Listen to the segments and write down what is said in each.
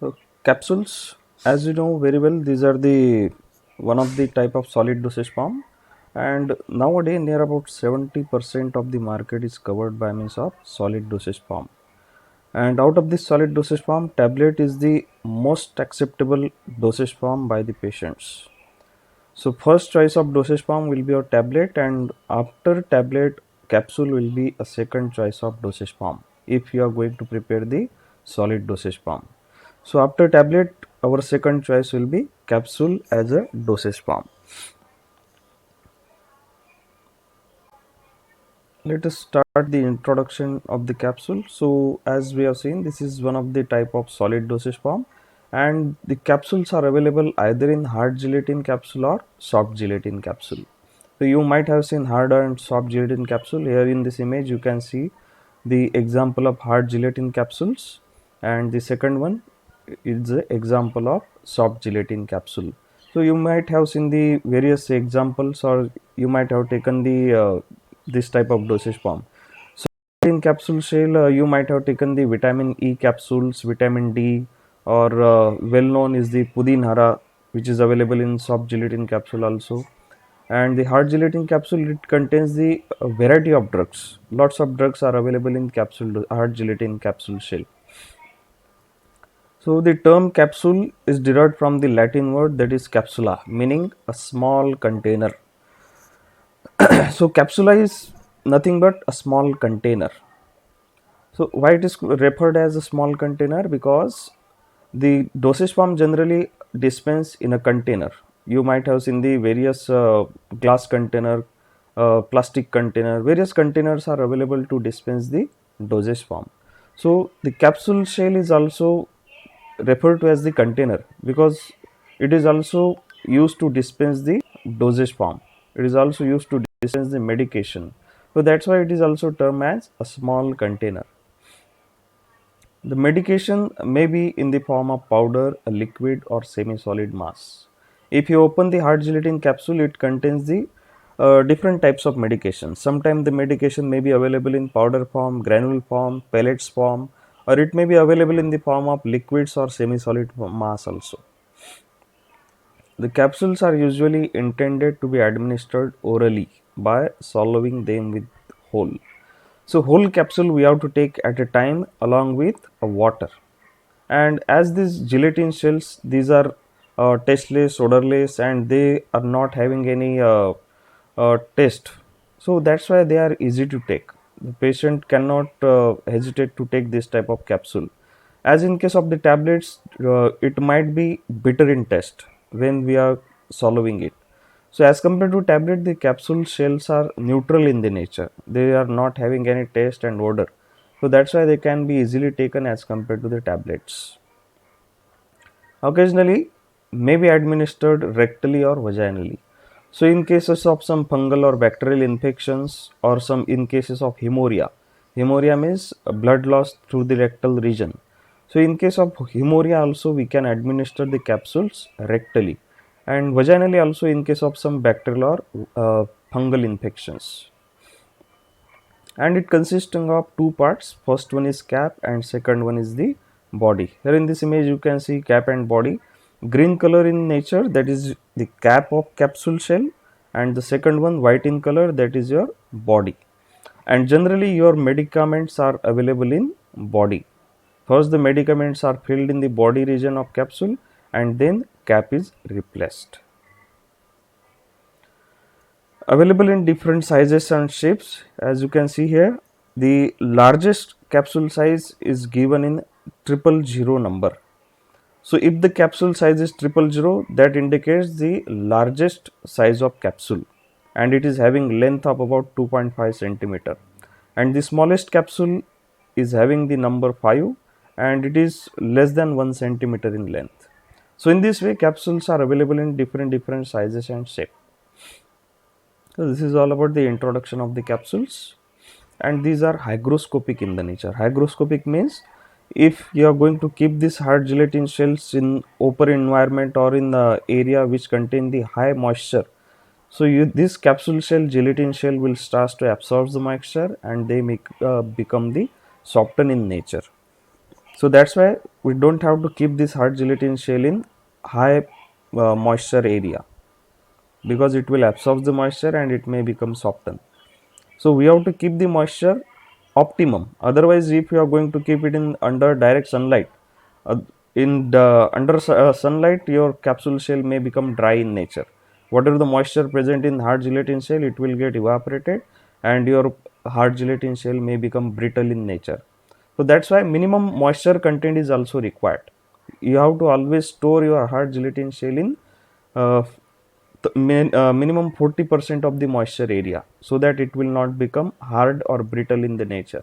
So capsules, as you know very well, these are the one of the type of solid dosage form, and nowadays near about 70% of the market is covered by means of solid dosage form. And out of this solid dosage form, tablet is the most acceptable dosage form by the patients. So first choice of dosage form will be your tablet, and after tablet, capsule will be a second choice of dosage form if you are going to prepare the solid dosage form. So after tablet, our second choice will be capsule as a dosage form. Let us start the introduction of the capsule. So as we have seen, this is one of the type of solid dosage form, and the capsules are available either in hard gelatin capsule or soft gelatin capsule. So you might have seen hard and soft gelatin capsule. Here in this image you can see the example of hard gelatin capsules, and the second one is the example of soft gelatin capsule. So you might have seen the various examples, or you might have taken the this type of dosage form. So in capsule shell, you might have taken the vitamin E capsules, vitamin D, or well known is the Pudin Hara, which is available in soft gelatin capsule also. And the hard gelatin capsule, it contains the variety of drugs. Lots of drugs are available in capsule hard gelatin capsule shell. So the term capsule is derived from the Latin word that is capsula, meaning a small container. So capsula is nothing but a small container. So why it is referred as a small container? Because the dosage form generally dispense in a container. You might have seen the various glass container, plastic container, various containers are available to dispense the dosage form. So the capsule shell is also referred to as the container because it is also used to dispense the dosage form. It is also used to dispense the medication. So that's why it is also termed as a small container. The medication may be in the form of powder, a liquid, or semi-solid mass. If you open the hard gelatin capsule, it contains the different types of medication. Sometimes the medication may be available in powder form, granule form, pellets form, or it may be available in the form of liquids or semi-solid mass also. The capsules are usually intended to be administered orally by swallowing them with whole. So whole capsule we have to take at a time along with water. And as these gelatin shells, these are tasteless, odorless, and they are not having any taste. So that's why they are easy to take. The patient cannot hesitate to take this type of capsule. As in case of the tablets, it might be bitter in taste when we are swallowing it. So as compared to tablet, the capsule shells are neutral in the nature. They are not having any taste and odor. So that's why they can be easily taken as compared to the tablets. Occasionally may be administered rectally or vaginally. So in cases of some fungal or bacterial infections, or some in cases of hemorrhea, hemorrhea means blood loss through the rectal region. So in case of hemorrhea also we can administer the capsules rectally, and vaginally also in case of some bacterial or fungal infections. And it consisting of two parts. First one is cap and second one is the body. Here in this image you can see cap and body. Green color in nature, that is the cap of capsule shell, and the second one white in color, that is your body. And generally your medicaments are available in body. First the medicaments are filled in the body region of capsule, and then cap is replaced. Available in different sizes and shapes. As you can see here, the largest capsule size is given in 000 number. So if the capsule size is 000, that indicates the largest size of capsule, and it is having length of about 2.5 centimeter, and the smallest capsule is having the number 5, and it is less than 1 centimeter in length. So in this way capsules are available in different sizes and shape. So this is all about the introduction of the capsules, and these are hygroscopic in the nature. Hygroscopic means if you are going to keep this hard gelatin shells in open environment or in the area which contain the high moisture, so this capsule shell, gelatin shell, will start to absorb the moisture, and they become the soften in nature. So that's why we don't have to keep this hard gelatin shell in high moisture area, because it will absorb the moisture and it may become softened. So we have to keep the moisture optimum. Otherwise, if you are going to keep it in under direct sunlight, uh, in the under sunlight, your capsule shell may become dry in nature. Whatever the moisture present in hard gelatin shell, it will get evaporated, and your hard gelatin shell may become brittle in nature. So that's why minimum moisture content is also required. You have to always store your hard gelatin shell in uh, minimum 40% of the moisture area, so that it will not become hard or brittle in the nature.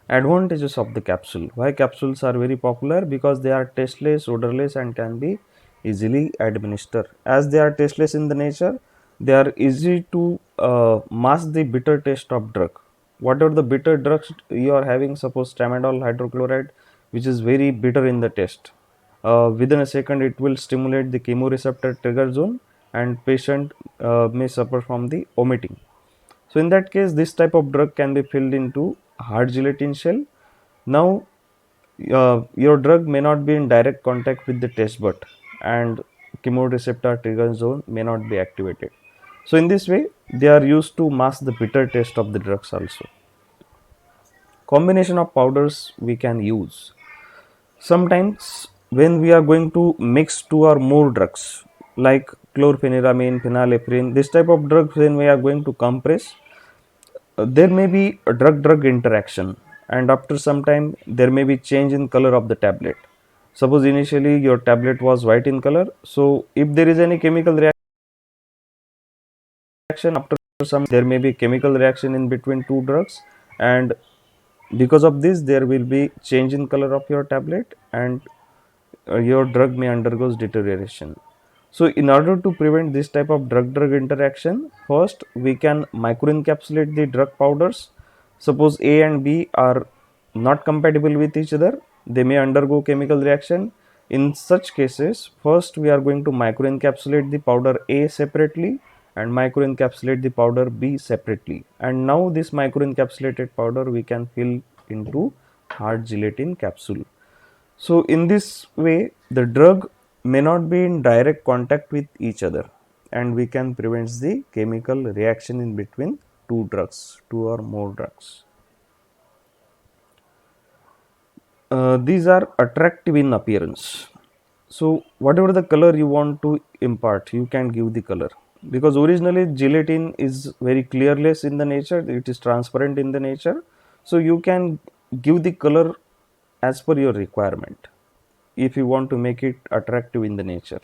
Advantages of the capsule. Why capsules are very popular? Because they are tasteless, odorless, and can be easily administered. As they are tasteless in the nature, they are easy to mask the bitter taste of drug. Whatever the bitter drugs you are having, suppose tramadol hydrochloride, which is very bitter in the taste, within a second it will stimulate the chemoreceptor trigger zone, and patient may suffer from the vomiting. So in that case, this type of drug can be filled into hard gelatin shell. Now, your drug may not be in direct contact with the taste bud, and chemoreceptor trigger zone may not be activated. So in this way, they are used to mask the bitter taste of the drugs also. Combination of powders we can use. Sometimes when we are going to mix two or more drugs like chlorpheniramine, phenylephrine, this type of drugs, when we are going to compress, there may be a drug-drug interaction, and after some time there may be change in color of the tablet. Suppose initially your tablet was white in color, so if there is any chemical reaction, after some there may be chemical reaction in between two drugs, and because of this there will be change in color of your tablet, and your drug may undergoes deterioration. So in order to prevent this type of drug-drug interaction, first we can microencapsulate the drug powders. Suppose A and B are not compatible with each other, they may undergo chemical reaction. In such cases, first we are going to microencapsulate the powder A separately and microencapsulate the powder B separately. And now this microencapsulated powder we can fill into hard gelatin capsule. So in this way, the drug may not be in direct contact with each other, and we can prevent the chemical reaction in between two drugs, two or more drugs. These are attractive in appearance. So whatever the color you want to impart, you can give the color, because originally gelatin is very colorless in the nature, it is transparent in the nature. So you can give the color as per your requirement if you want to make it attractive in the nature.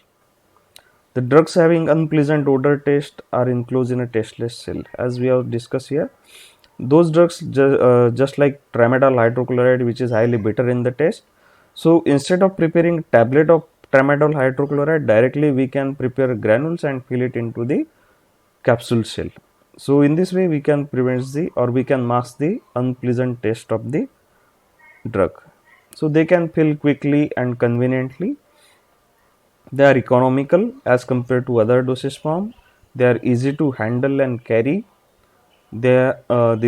The drugs having unpleasant odor taste are enclosed in a tasteless shell, as we have discussed here. Those drugs, just like tramadol hydrochloride, which is highly bitter in the taste. So instead of preparing tablet of tramadol hydrochloride directly, we can prepare granules and fill it into the capsule shell. So in this way, we can prevent the, or we can mask the unpleasant taste of the drug. So they can fill quickly and conveniently. They are economical as compared to other dosage form. They are easy to handle and carry. The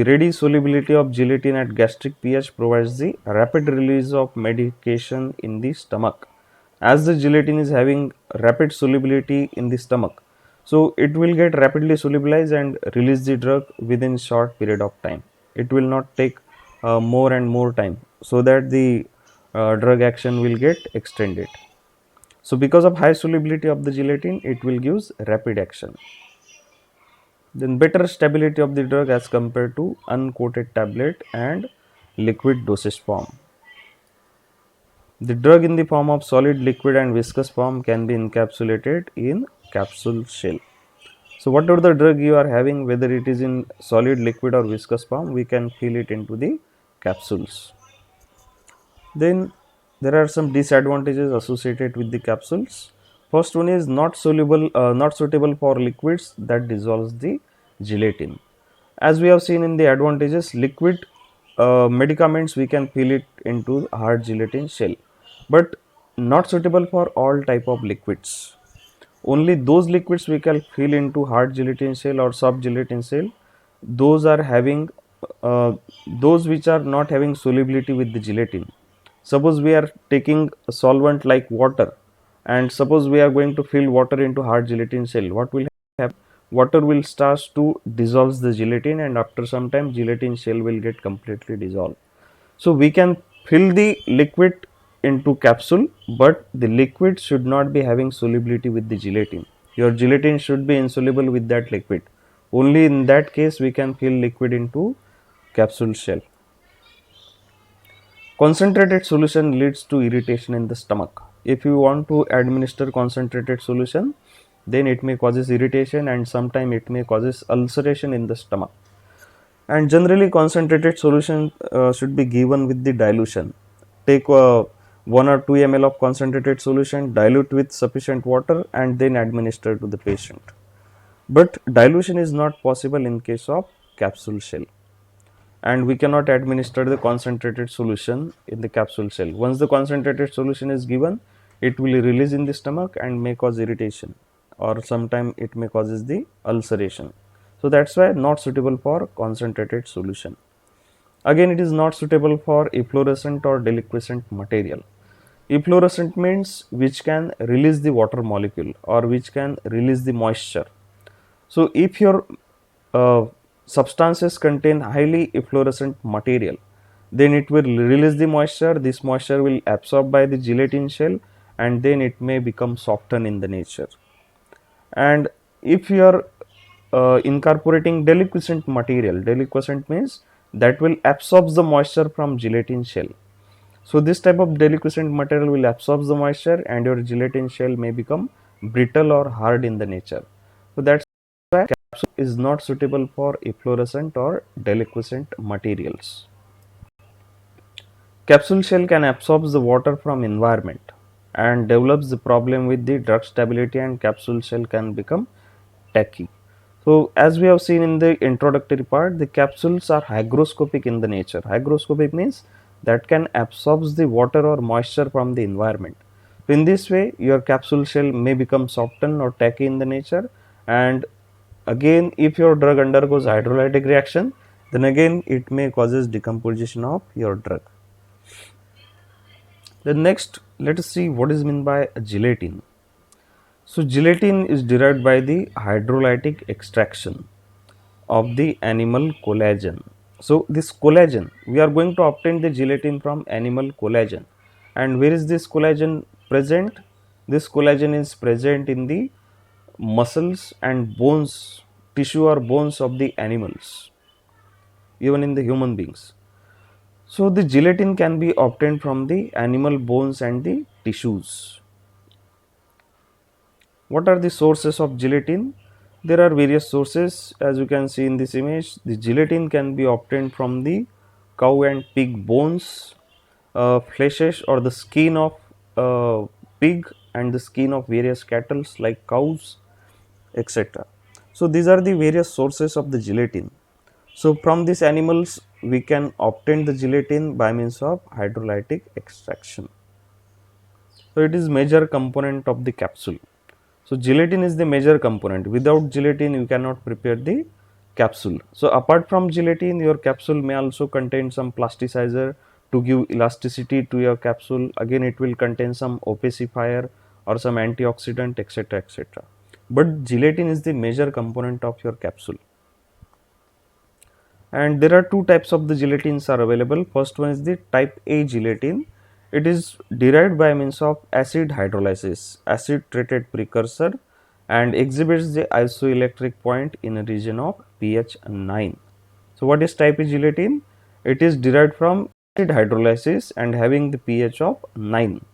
ready solubility of gelatin at gastric pH provides the rapid release of medication in the stomach. As the gelatin is having rapid solubility in the stomach, so it will get rapidly solubilized and release the drug within short period of time. It will not take more and more time, so that the drug action will get extended. So because of high solubility of the gelatin, it will give rapid action. Then better stability of the drug as compared to uncoated tablet and liquid dosage form. The drug in the form of solid, liquid and viscous form can be encapsulated in capsule shell. So whatever the drug you are having, whether it is in solid, liquid or viscous form, we can fill it into the capsules. Then there are some disadvantages associated with the capsules. First one is not soluble, not suitable for liquids that dissolves the gelatin. As we have seen in the advantages, liquid medicaments we can fill it into hard gelatin shell, but not suitable for all type of liquids. Only those liquids we can fill into hard gelatin shell or soft gelatin shell, those are having uh, those which are not having solubility with the gelatin. Suppose we are taking a solvent like water, and suppose we are going to fill water into hard gelatin shell. What will happen? Water will start to dissolve the gelatin, and after some time gelatin shell will get completely dissolved. So we can fill the liquid into capsule, but the liquid should not be having solubility with the gelatin. Your gelatin should be insoluble with that liquid. Only in that case we can fill liquid into capsule shell. Concentrated solution leads to irritation in the stomach. If you want to administer concentrated solution, then it may causes irritation, and sometimes it may causes ulceration in the stomach. And generally concentrated solution should be given with the dilution. Take 1 or 2 ml of concentrated solution, dilute with sufficient water, and then administer to the patient. But dilution is not possible in case of capsule shell, and we cannot administer the concentrated solution in the capsule shell. Once the concentrated solution is given, it will release in the stomach and may cause irritation, or sometime it may causes the ulceration. So that's why not suitable for concentrated solution. Again, it is not suitable for efflorescent or deliquescent material. Efflorescent means which can release the water molecule or which can release the moisture. So if your substances contain highly efflorescent material, then it will release the moisture. This moisture will absorb by the gelatin shell, and then it may become soften in the nature. And if you are incorporating deliquescent material, deliquescent means that will absorb the moisture from gelatin shell. So this type of deliquescent material will absorb the moisture, and your gelatin shell may become brittle or hard in the nature. So that's why capsule is not suitable for efflorescent or deliquescent materials. Capsule shell can absorb the water from environment and develops the problem with the drug stability, and capsule shell can become tacky. So as we have seen in the introductory part, the capsules are hygroscopic in the nature. Hygroscopic means that can absorb the water or moisture from the environment. So in this way, your capsule shell may become softened or tacky in the nature, and again if your drug undergoes hydrolytic reaction, then again it may causes decomposition of your drug. Then next, let us see what is meant by gelatin. So gelatin is derived by the hydrolytic extraction of the animal collagen. So this collagen, we are going to obtain the gelatin from animal collagen. And where is this collagen present? This collagen is present in the muscles and bones, tissue or bones of the animals, even in the human beings. So the gelatin can be obtained from the animal bones and the tissues. What are the sources of gelatin? There are various sources, as you can see in this image. The gelatin can be obtained from the cow and pig bones, fleshes or the skin of pig, and the skin of various cattle like cows, etc. So these are the various sources of the gelatin. So from these animals we can obtain the gelatin by means of hydrolytic extraction. So it is major component of the capsule. So gelatin is the major component. Without gelatin you cannot prepare the capsule. So apart from gelatin, your capsule may also contain some plasticizer to give elasticity to your capsule. Again it will contain some opacifier or some antioxidant, etc., etc. But gelatin is the major component of your capsule. And there are two types of the gelatins are available. First one is the type A gelatin. It is derived by means of acid hydrolysis, acid treated precursor, and exhibits the isoelectric point in a region of pH 9. So what is type A gelatin? It is derived from acid hydrolysis and having the pH of 9.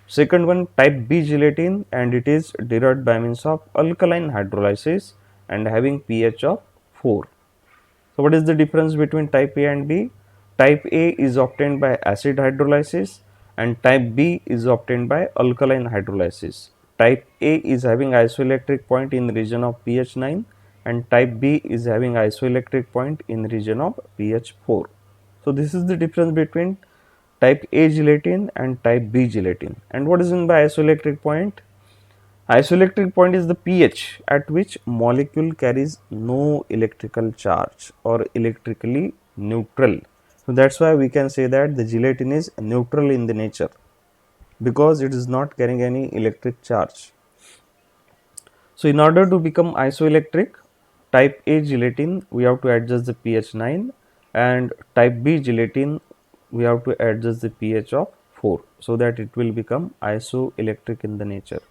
Second one, type B gelatin, and it is derived by means of alkaline hydrolysis and having pH of 4. So what is the difference between type A and B? Type A is obtained by acid hydrolysis and type B is obtained by alkaline hydrolysis. Type A is having isoelectric point in the region of pH 9 and type B is having isoelectric point in the region of pH 4. So this is the difference between type A gelatin and type B gelatin. And what is meant by isoelectric point? Isoelectric point is the pH at which molecule carries no electrical charge or electrically neutral. So that's why we can say that the gelatin is neutral in the nature, because it is not carrying any electric charge. So in order to become isoelectric, type A gelatin we have to adjust the pH 9, and type B gelatin we have to adjust the pH of 4, so that it will become isoelectric in the nature.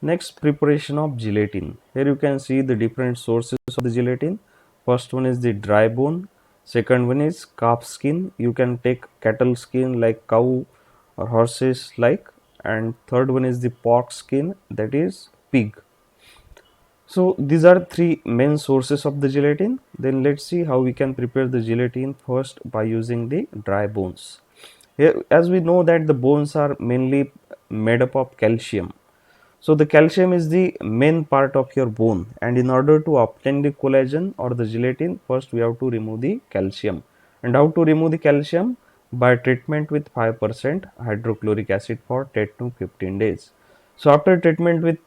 Next, preparation of gelatin. Here you can see the different sources of the gelatin. First one is the dry bone, second one is calf skin. You can take cattle skin like cow or horses like, and third one is the pork skin, that is pig. So these are three main sources of the gelatin. Then let's see how we can prepare the gelatin first by using the dry bones. Here, as we know that the bones are mainly made up of calcium. So the calcium is the main part of your bone, and in order to obtain the collagen or the gelatin, first we have to remove the calcium. And how to remove the calcium? By treatment with 5% hydrochloric acid for 10 to 15 days. So after treatment with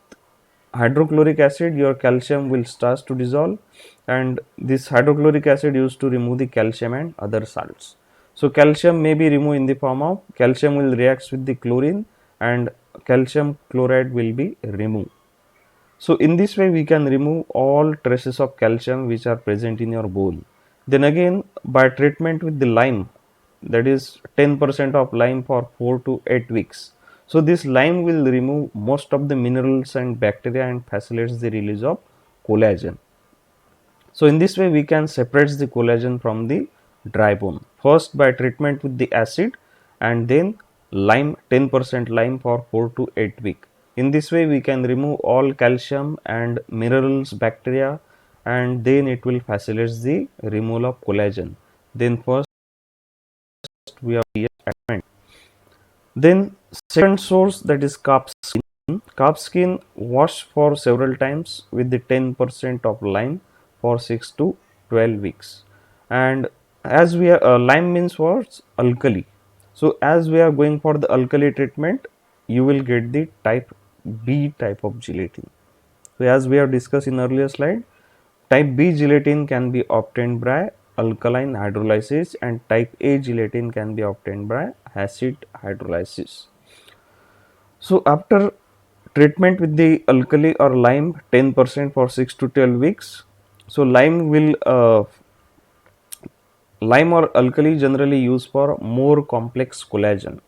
hydrochloric acid, your calcium will start to dissolve, and this hydrochloric acid used to remove the calcium and other salts. So calcium may be removed in the form of calcium will react with the chlorine, and calcium chloride will be removed. So in this way we can remove all traces of calcium which are present in your bone. Then again, by treatment with the lime, that is 10% of lime for 4 to 8 weeks. So this lime will remove most of the minerals and bacteria and facilitates the release of collagen. So in this way we can separate the collagen from the dry bone. First by treatment with the acid, and then lime, 10% lime for 4 to 8 weeks. In this way we can remove all calcium and minerals, bacteria, and then it will facilitate the removal of collagen. Then first we have treatment. Then second source, that is calf skin. Calf skin wash for several times with the 10% of lime for 6 to 12 weeks. And as we are lime means what? Alkali. So as we are going for the alkali treatment, you will get the type B type of gelatin. So as we have discussed in earlier slide, type B gelatin can be obtained by alkaline hydrolysis, and type A gelatin can be obtained by acid hydrolysis. So after treatment with the alkali or lime 10% for 6 to 12 weeks, so lime or alkali generally used for more complex collagen.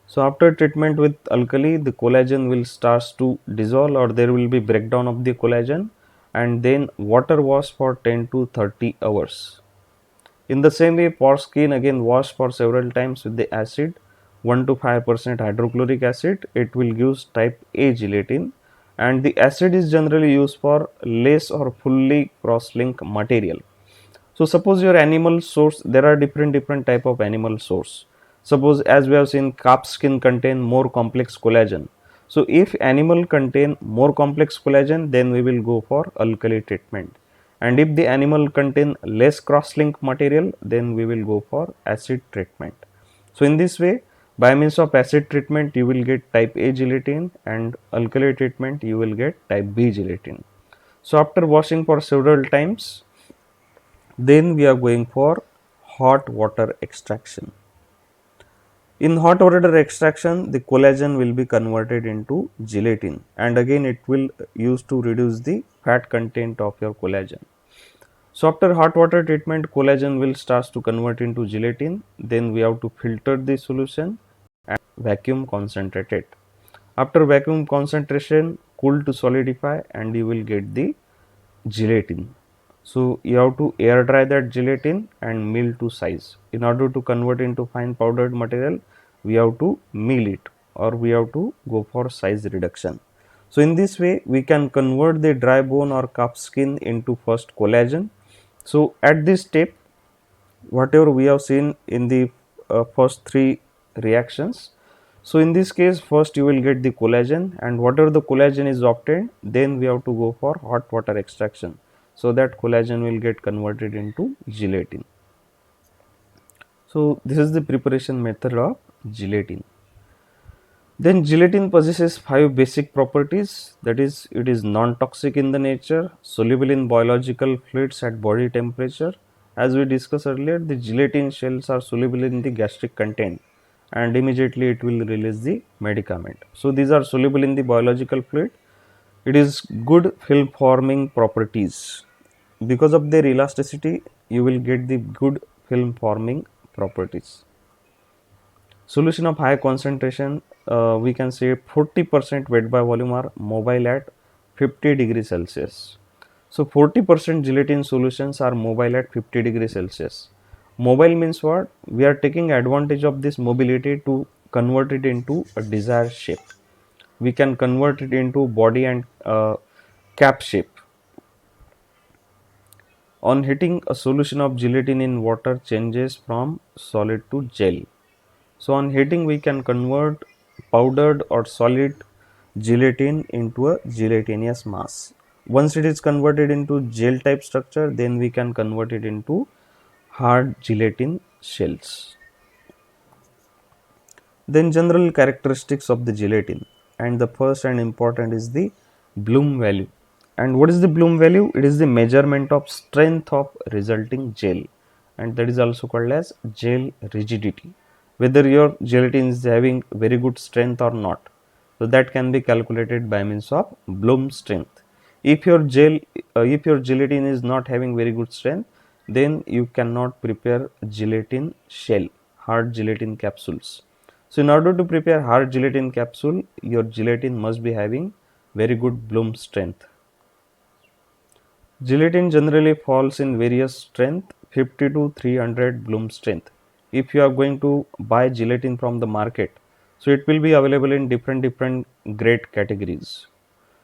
So after treatment with alkali, the collagen will start to dissolve, or there will be breakdown of the collagen, and then water wash for 10 to 30 hours. In the same way, pork skin again wash for several times with the acid, 1 to 5% hydrochloric acid. It will give type A gelatin, and the acid is generally used for less or fully cross-link material. So suppose your animal source, there are different type of animal source. Suppose as we have seen, calf skin contain more complex collagen. So if animal contain more complex collagen, then we will go for alkali treatment. And if the animal contain less cross-link material, then we will go for acid treatment. So in this way, by means of acid treatment, you will get type A gelatin, and alkali treatment, you will get type B gelatin. So after washing for several times, then we are going for hot water extraction. In hot water extraction, the collagen will be converted into gelatin, and again it will use to reduce the fat content of your collagen. So after hot water treatment, collagen will start to convert into gelatin. Then we have to filter the solution and vacuum concentrate it. After vacuum concentration, cool to solidify, and you will get the gelatin. So you have to air dry that gelatin and mill to size. In order to convert into fine powdered material, we have to mill it, or we have to go for size reduction. So in this way we can convert the dry bone or calf skin into first collagen. So at this step, whatever we have seen in the first three reactions, so in this case first you will get the collagen, and whatever the collagen is obtained, then we have to go for hot water extraction, so that collagen will get converted into gelatin. So this is the preparation method of gelatin. Then gelatin possesses five basic properties, that is, it is non-toxic in the nature, soluble in biological fluids at body temperature. As we discussed earlier, the gelatin shells are soluble in the gastric content and immediately it will release the medicament. So these are soluble in the biological fluid. It is good film forming properties. Because of their elasticity, you will get the good film forming properties. Solution of high concentration, we can say 40% weight by volume are mobile at 50 degrees Celsius. So 40% gelatin solutions are mobile at 50 degrees Celsius. Mobile means what? We are taking advantage of this mobility to convert it into a desired shape. We can convert it into body and cap shape. On heating, a solution of gelatin in water changes from solid to gel. So on heating, we can convert powdered or solid gelatin into a gelatinous mass. Once it is converted into gel type structure, then we can convert it into hard gelatin shells. Then general characteristics of the gelatin, and the first and important is the Bloom value. And what is the Bloom value? It is the measurement of strength of resulting gel, and that is also called as gel rigidity. Whether your gelatin is having very good strength or not, so that can be calculated by means of Bloom strength. If your if your gelatin is not having very good strength, then you cannot prepare gelatin shell, hard gelatin capsules. So in order to prepare hard gelatin capsule, your gelatin must be having very good Bloom strength. Gelatin generally falls in various strength, 50 to 300 Bloom strength. If you are going to buy gelatin from the market, so it will be available in different grade categories.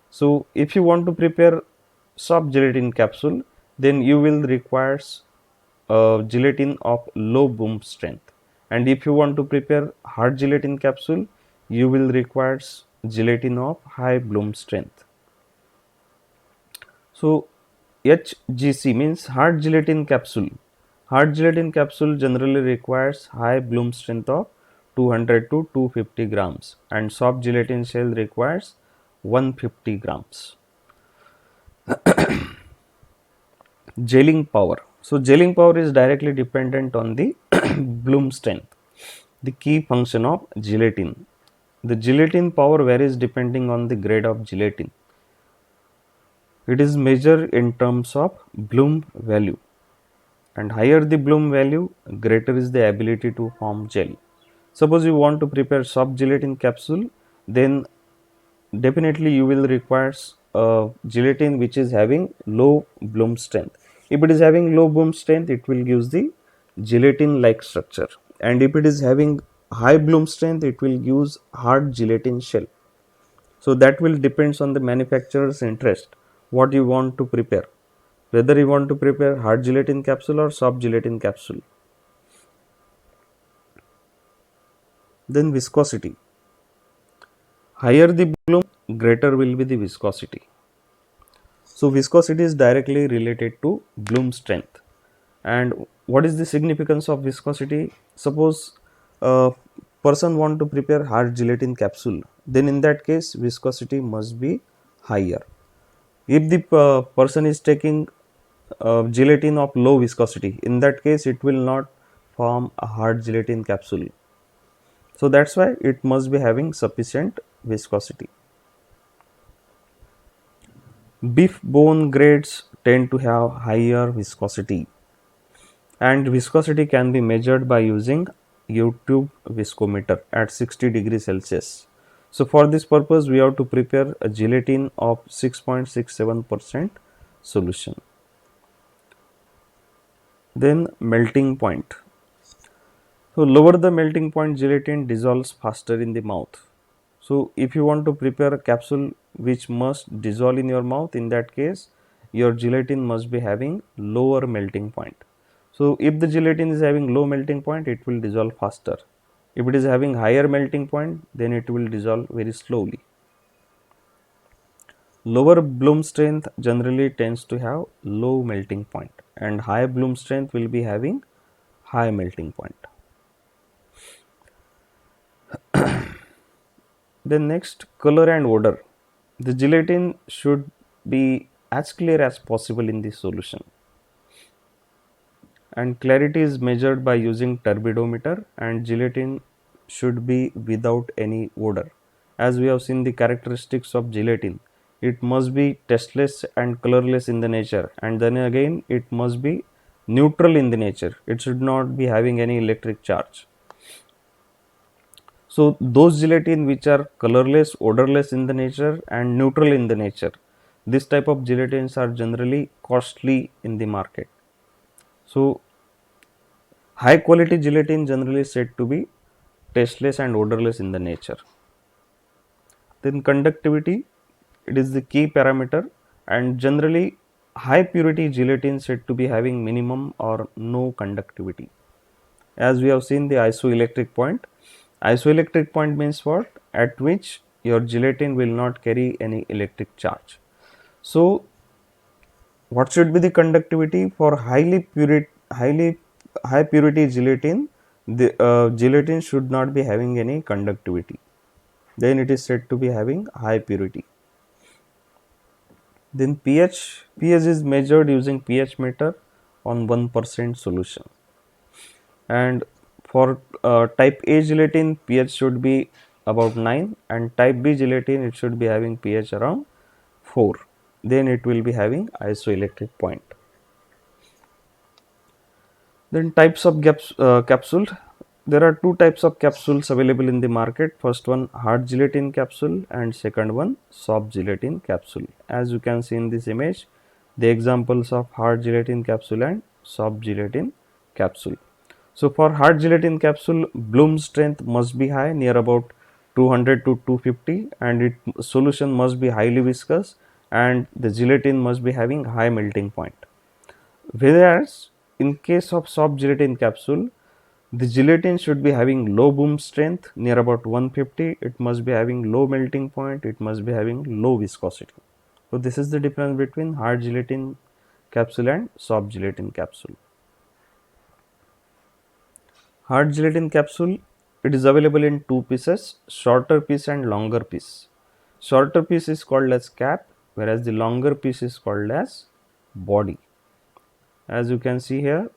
So if you want to prepare soft gelatin capsule, then you will require gelatin of low Bloom strength. And if you want to prepare hard gelatin capsule, you will require gelatin of high Bloom strength. So HGC means hard gelatin capsule. Hard gelatin capsule generally requires high Bloom strength of 200 to 250 grams, and soft gelatin shell requires 150 grams. Gelling power. So gelling power is directly dependent on the Bloom strength. The key function of gelatin. The gelatin power varies depending on the grade of gelatin. It is measured in terms of Bloom value, and higher the Bloom value, greater is the ability to form gel. Suppose you want to prepare soft gelatin capsule, then definitely you will require gelatin which is having low Bloom strength. If it is having low Bloom strength, it will give the gelatin like structure, and if it is having high Bloom strength, it will use hard gelatin shell. So that will depends on the manufacturer's interest, what you want to prepare, whether you want to prepare hard gelatin capsule or soft gelatin capsule. Then viscosity. Higher the Bloom, greater will be the viscosity. So viscosity is directly related to Bloom strength. And what is the significance of viscosity? Suppose a person want to prepare hard gelatin capsule, then in that case viscosity must be higher. If the person is taking gelatin of low viscosity, in that case it will not form a hard gelatin capsule. So that's why it must be having sufficient viscosity. Beef bone grades tend to have higher viscosity, and viscosity can be measured by using YouTube viscometer at 60 degrees Celsius. So for this purpose, we have to prepare a gelatin of 6.67% solution. Then melting point. So lower the melting point, gelatin dissolves faster in the mouth. So if you want to prepare a capsule which must dissolve in your mouth, in that case your gelatin must be having lower melting point. So if the gelatin is having low melting point, it will dissolve faster. If it is having higher melting point, then it will dissolve very slowly. Lower Bloom strength generally tends to have low melting point, and high Bloom strength will be having high melting point. Then next, color and odor. The gelatin should be as clear as possible in this solution, and clarity is measured by using turbidometer, and gelatin should be without any odor. As we have seen the characteristics of gelatin, it must be tasteless and colorless in the nature, and then again it must be neutral in the nature. It should not be having any electric charge. So those gelatin which are colorless, odorless in the nature and neutral in the nature, this type of gelatins are generally costly in the market. So high quality gelatin generally said to be tasteless and odorless in the nature. Then conductivity, it is the key parameter, and generally high purity gelatin said to be having minimum or no conductivity. As we have seen the isoelectric point. Isoelectric point means what? At which your gelatin will not carry any electric charge. So what should be the conductivity for highly high purity gelatin? The gelatin should not be having any conductivity. Then it is said to be having high purity. Then pH is measured using pH meter on 1% solution. And for type A gelatin, pH should be about 9, and type B gelatin, it should be having pH around 4. Then it will be having isoelectric point. Then types of capsule. There are two types of capsules available in the market. First one, hard gelatin capsule, and second one, soft gelatin capsule. As you can see in this image, the examples of hard gelatin capsule and soft gelatin capsule. So for hard gelatin capsule, bloom strength must be high, near about 200 to 250, and its solution must be highly viscous, and the gelatin must be having high melting point. Whereas in case of soft gelatin capsule, the gelatin should be having low bloom strength, near about 150. It must be having low melting point. It must be having low viscosity. So this is the difference between hard gelatin capsule and soft gelatin capsule. Hard gelatin capsule, it is available in two pieces, shorter piece and longer piece. Shorter piece is called as cap, whereas the longer piece is called as body. As you can see here,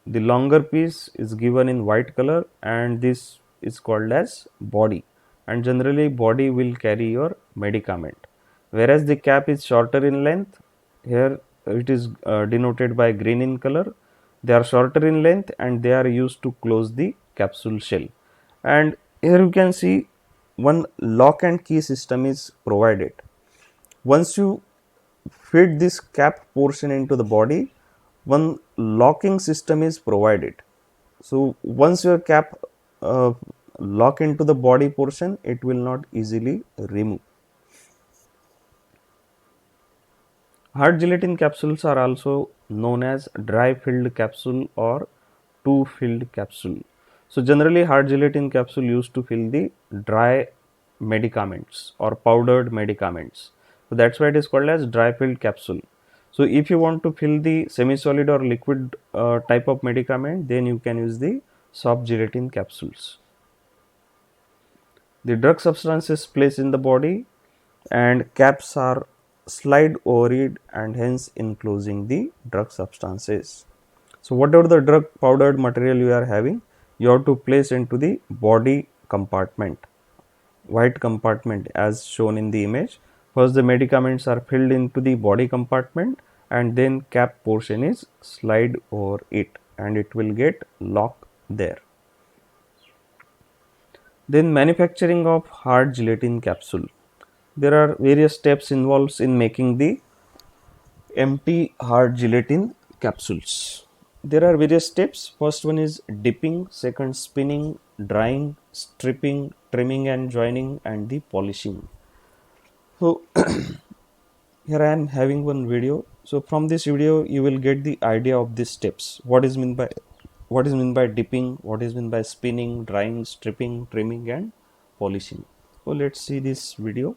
the longer piece is given in white color, and this is called as body, and generally body will carry your medicament, whereas the cap is shorter in length. Here it is denoted by green in color. They are shorter in length and they are used to close the capsule shell. And here you can see one lock and key system is provided. Once you fit this cap portion into the body, one locking system is provided. So once your cap uh, lock into the body portion, it will not easily remove. Hard gelatin capsules are also known as dry filled capsule or two filled capsule. So generally hard gelatin capsule used to fill the dry medicaments or powdered medicaments. So that's why it is called as dry filled capsule. So if you want to fill the semi-solid or liquid type of medicament, then you can use the soft gelatin capsules. The drug substances placed in the body and caps are slide over it and hence enclosing the drug substances. So whatever the drug powdered material you are having, you have to place into the body compartment, white compartment as shown in the image. First the medicaments are filled into the body compartment, and then cap portion is slide over it and it will get locked there. Then manufacturing of hard gelatin capsule. There are various steps involved in making the empty hard gelatin capsules. There are various steps. First one is dipping, second spinning, drying, stripping, trimming and joining, and the polishing. So here I am having one video. So from this video you will get the idea of these steps. What is meant by dipping, what is meant by spinning, drying, stripping, trimming and polishing. So let's see this video.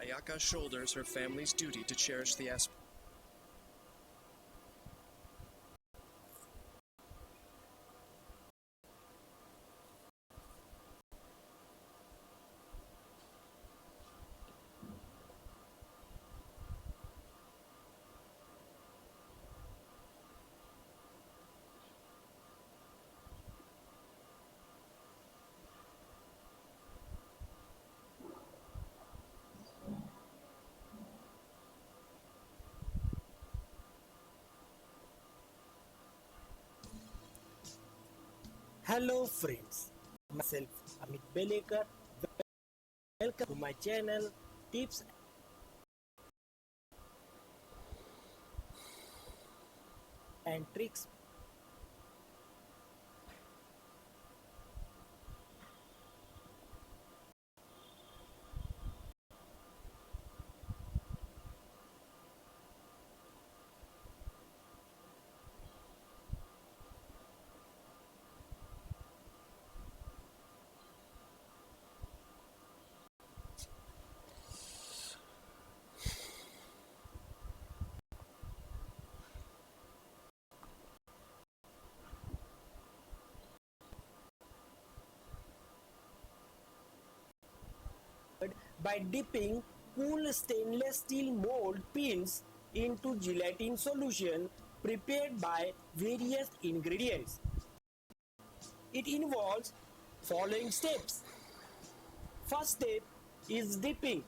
Ayaka shoulders her family's duty to cherish the aspect. Hello friends, myself Amit Belekar. Welcome to my channel Tips and Tricks. By dipping cool stainless steel mold pins into gelatin solution prepared by various ingredients. It involves following steps. First step is dipping.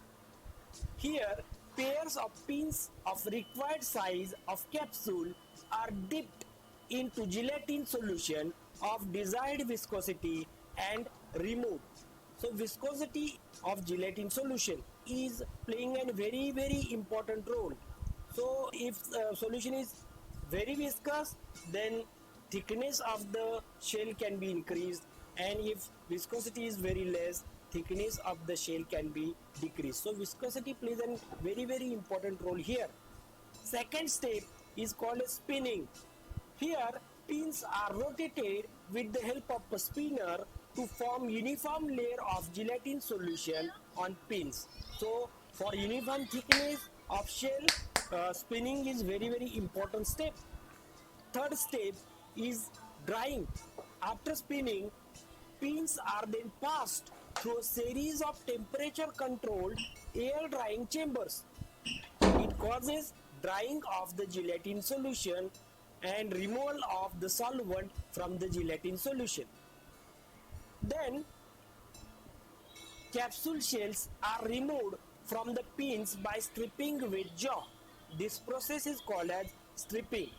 Here, pairs of pins of required size of capsule are dipped into gelatin solution of desired viscosity and removed. So viscosity of gelatin solution is playing a very important role. So if solution is very viscous, then thickness of the shell can be increased, and if viscosity is very less, thickness of the shell can be decreased. So viscosity plays a very important role here. Second step is called as spinning. Here pins are rotated with the help of a spinner to form uniform layer of gelatin solution on pins. So for uniform thickness of shell, spinning is very important step. Third step is drying. After spinning, pins are then passed through a series of temperature controlled air drying chambers. It causes drying of the gelatin solution and removal of the solvent from the gelatin solution. Then capsule shells are removed from the pins by stripping with jaw. This process is called as stripping.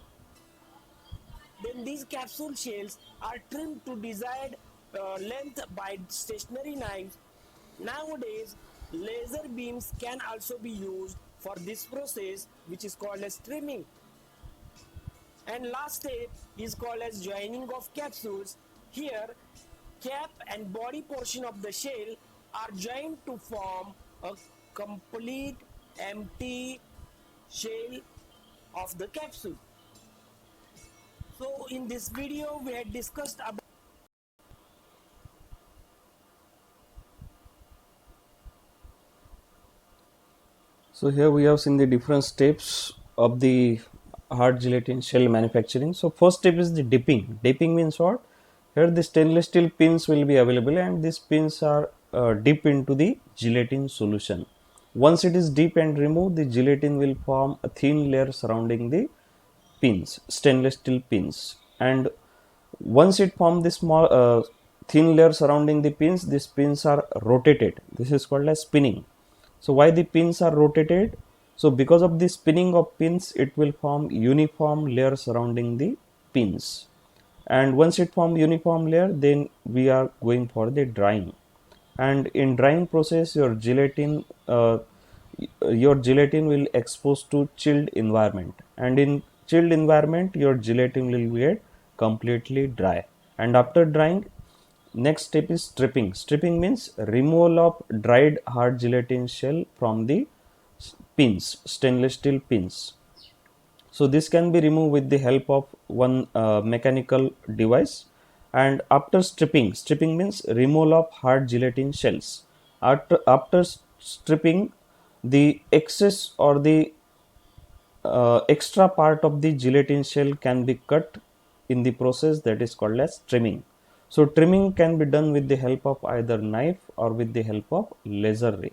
Then these capsule shells are trimmed to desired length by stationary knives. Nowadays, laser beams can also be used for this process, which is called as trimming. And last step is called as joining of capsules. Here, cap and body portion of the shell are joined to form a complete empty shell of the capsule. So in this video we had discussed about So here we have seen the different steps of the hard gelatin shell manufacturing. So first step is the dipping. Dipping means what? Here the stainless steel pins will be available, and these pins are dipped into the gelatin solution. Once it is dipped and removed, the gelatin will form a thin layer surrounding the pins, stainless steel pins. And once it forms this small thin layer surrounding the pins, these pins are rotated. This is called as spinning. So why the pins are rotated? So because of the spinning of pins, it will form uniform layer surrounding the pins. And once it form uniform layer, then we are going for the drying. And in drying process, your gelatin will expose to chilled environment, and in chilled environment your gelatin will get completely dry. And after drying, next step is stripping. Stripping means removal of dried hard gelatin shell from the pins, stainless steel pins. So this can be removed with the help of one mechanical device. And after stripping, stripping means removal of hard gelatin shells. After stripping, The excess or the extra part of the gelatin shell can be cut in the process that is called as trimming. So trimming can be done with the help of either knife or with the help of laser ray.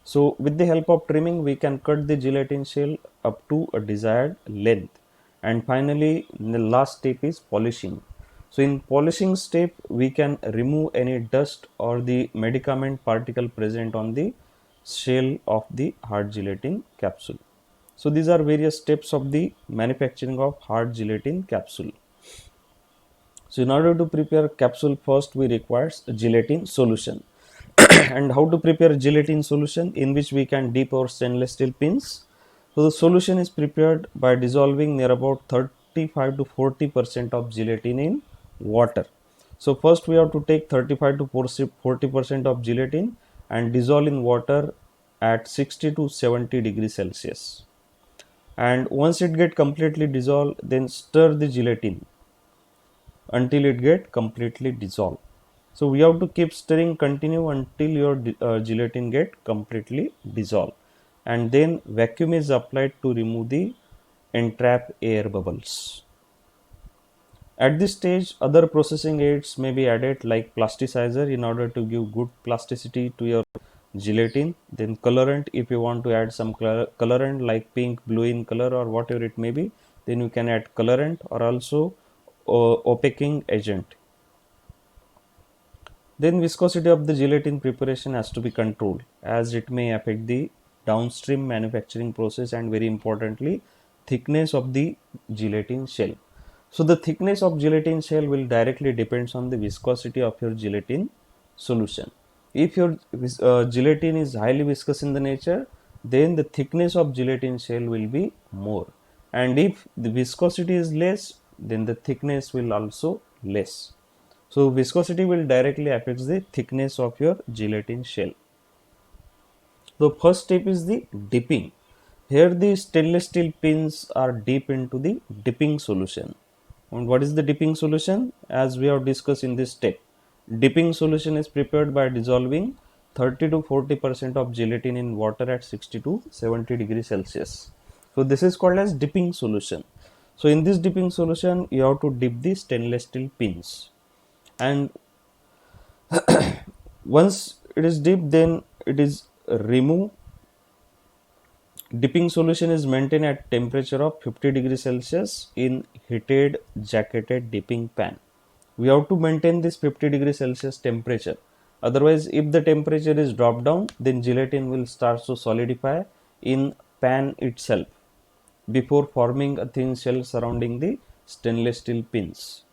So with the help of trimming, we can cut the gelatin shell up to a desired length. And finally, the last step is polishing. So in polishing step, we can remove any dust or the medicament particle present on the shell of the hard gelatin capsule. So these are various steps of the manufacturing of hard gelatin capsule. So in order to prepare capsule, first we require a gelatin solution. And how to prepare gelatin solution in which we can dip our stainless steel pins. So the solution is prepared by dissolving near about 35 to 40% of gelatin in water. So first we have to take 35 to 40% of gelatin and dissolve in water at 60 to 70 degrees Celsius. And once it get completely dissolved, then stir the gelatin until it get completely dissolved. So we have to keep stirring continue until your gelatin get completely dissolved, and then vacuum is applied to remove the entrap air bubbles. At this stage, other processing aids may be added like plasticizer in order to give good plasticity to your gelatin. Then colorant, if you want to add some colorant like pink, blue in color or whatever it may be, then you can add colorant or also opaquing agent. Then viscosity of the gelatin preparation has to be controlled as it may affect the downstream manufacturing process and very importantly thickness of the gelatin shell. So the thickness of gelatin shell will directly depends on the viscosity of your gelatin solution. If your gelatin is highly viscous in the nature, then the thickness of gelatin shell will be more, and if the viscosity is less, then the thickness will also less. So viscosity will directly affect the thickness of your gelatin shell. The first step is the dipping. Here the stainless steel pins are dipped into the dipping solution. And what is the dipping solution? As we have discussed in this step, dipping solution is prepared by dissolving 30 to 40% of gelatin in water at 60 to 70 degrees Celsius. So this is called as dipping solution. So in this dipping solution, you have to dip the stainless steel pins, and once it is dipped, then it is removed. Dipping solution is maintained at temperature of 50 degrees Celsius in heated jacketed dipping pan. We have to maintain this 50 degrees Celsius temperature. Otherwise, if the temperature is dropped down, then gelatin will start to solidify in pan itself before forming a thin shell surrounding the stainless steel pins.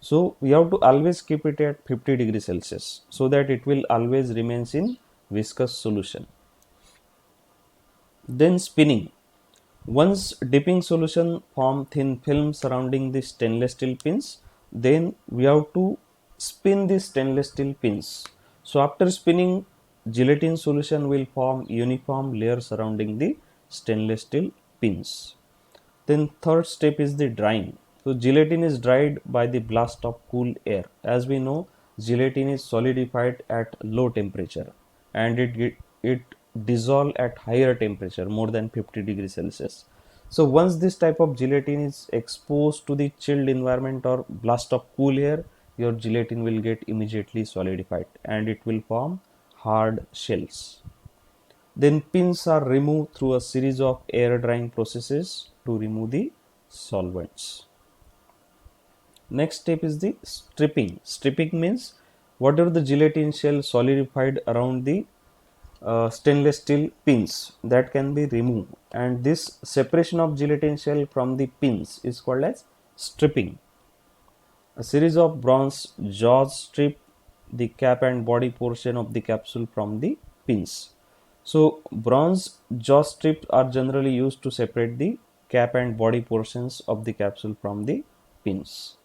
So we have to always keep it at 50 degrees Celsius so that it will always remains in viscous solution. Then spinning. Once dipping solution form thin film surrounding the stainless steel pins, then we have to spin the stainless steel pins. So after spinning, gelatin solution will form uniform layer surrounding the stainless steel pins. Then third step is the drying. So gelatin is dried by the blast of cool air. As we know, gelatin is solidified at low temperature and it dissolve at higher temperature more than 50 degrees Celsius. So once this type of gelatin is exposed to the chilled environment or blast of cool air, your gelatin will get immediately solidified and it will form hard shells. Then pins are removed through a series of air drying processes to remove the solvents. Next step is the stripping. Stripping means whatever the gelatin shell solidified around the stainless steel pins that can be removed, and this separation of gelatin shell from the pins is called as stripping. A series of bronze jaws strip the cap and body portion of the capsule from the pins. So bronze jaw strips are generally used to separate the cap and body portions of the capsule from the pins.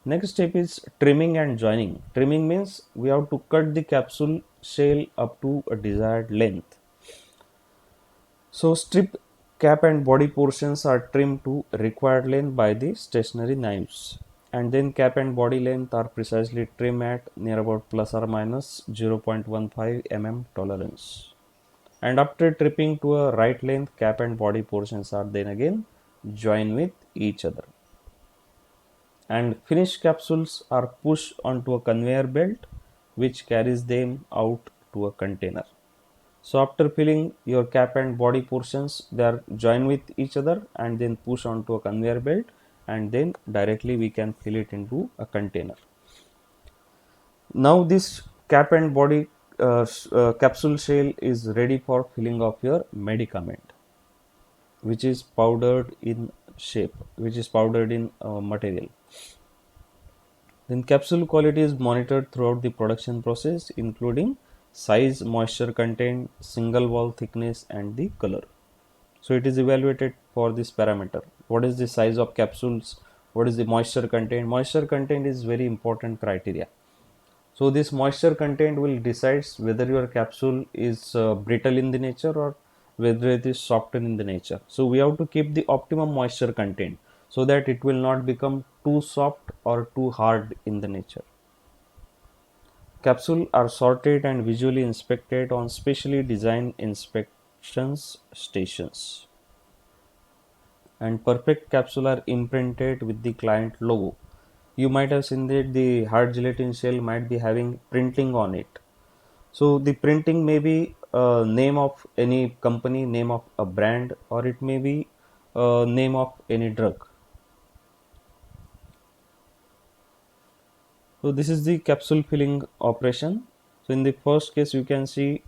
Next step is trimming and joining. Trimming means we have to cut the capsule shell up to a desired length. So strip cap and body portions are trimmed to required length by the stationary knives, and then cap and body length are precisely trimmed at near about plus or minus 0.15 mm tolerance. and after tripping to a right length, cap and body portions are then again joined with each other, and finished capsules are pushed onto a conveyor belt which carries them out to a container. So after filling your cap and body portions, they are joined with each other and then pushed onto a conveyor belt, and then directly we can fill it into a container. Now this cap and body capsule shell is ready for filling of your medicament, which is powdered in shape, which is powdered in material. Then capsule quality is monitored throughout the production process, including size, moisture content, single wall thickness, and the color. So it is evaluated for this parameter. What is the size of capsules? What is the moisture content? Moisture content is very important criteria. So this moisture content will decides whether your capsule is brittle in the nature or whether it is softened in the nature. So we have to keep the optimum moisture content so that it will not become too soft or too hard in the nature. Capsules are sorted and visually inspected on specially designed inspections stations, and perfect capsule are imprinted with the client logo. You might have seen that the hard gelatin shell might be having printing on it. So the printing may be name of any company, name of a brand, or it may be name of any drug. So this is the capsule filling operation. So in the first case, you can see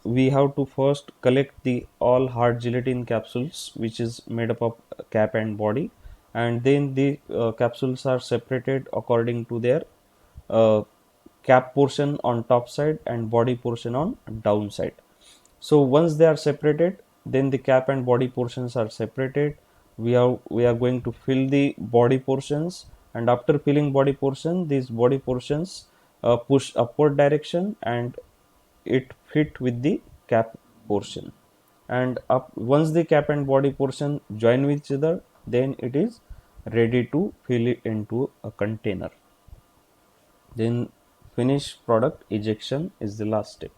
we have to first collect the all hard gelatin capsules, which is made up of cap and body, and then the capsules are separated according to their uh, cap portion on top side and body portion on down side. So once they are separated, then the cap and body portions are separated. We are going to fill the body portions, and after filling body portion, these body portions push upward direction and it fit with the cap portion, and up once the cap and body portion join with each other, then it is ready to fill it into a container. Then finished product ejection is the last step.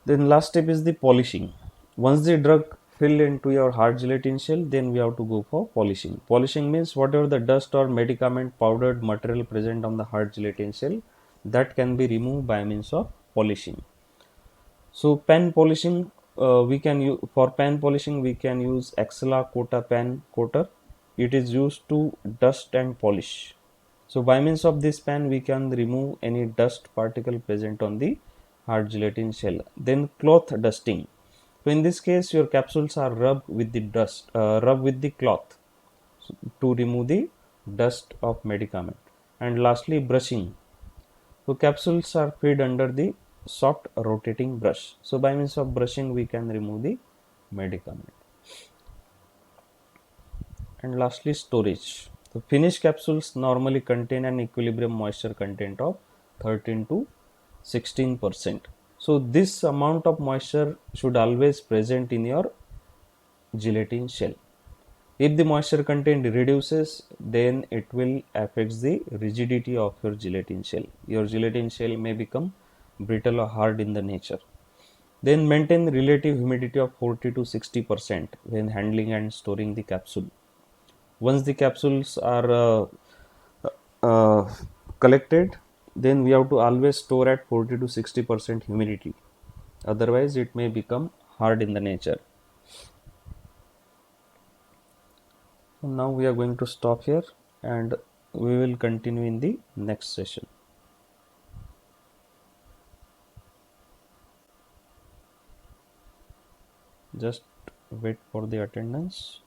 Then last step is the polishing. Once the drug fill into your hard gelatin shell, then we have to go for polishing. Polishing means whatever the dust or medicament powdered material present on the hard gelatin shell, that can be removed by means of polishing. So pen polishing, we can use for pen polishing we can use Excella Cota pen coater. It is used to dust and polish. So by means of this pen we can remove any dust particle present on the hard gelatin shell. Then cloth dusting. So in this case your capsules are rubbed with the rubbed with the cloth to remove the dust of medicament. And lastly brushing. So capsules are fed under the soft rotating brush. So by means of brushing we can remove the medicament. And lastly storage. So finished capsules normally contain an equilibrium moisture content of 13 to 16%. So this amount of moisture should always present in your gelatin shell. If the moisture content reduces, then it will affect the rigidity of your gelatin shell. Your gelatin shell may become brittle or hard in the nature. Then maintain relative humidity of 40 to 60% when handling and storing the capsule. Once the capsules are uh, collected, then we have to always store at 40 to 60% humidity. Otherwise, it may become hard in the nature. So now we are going to stop here and we will continue in the next session. Just wait for the attendance.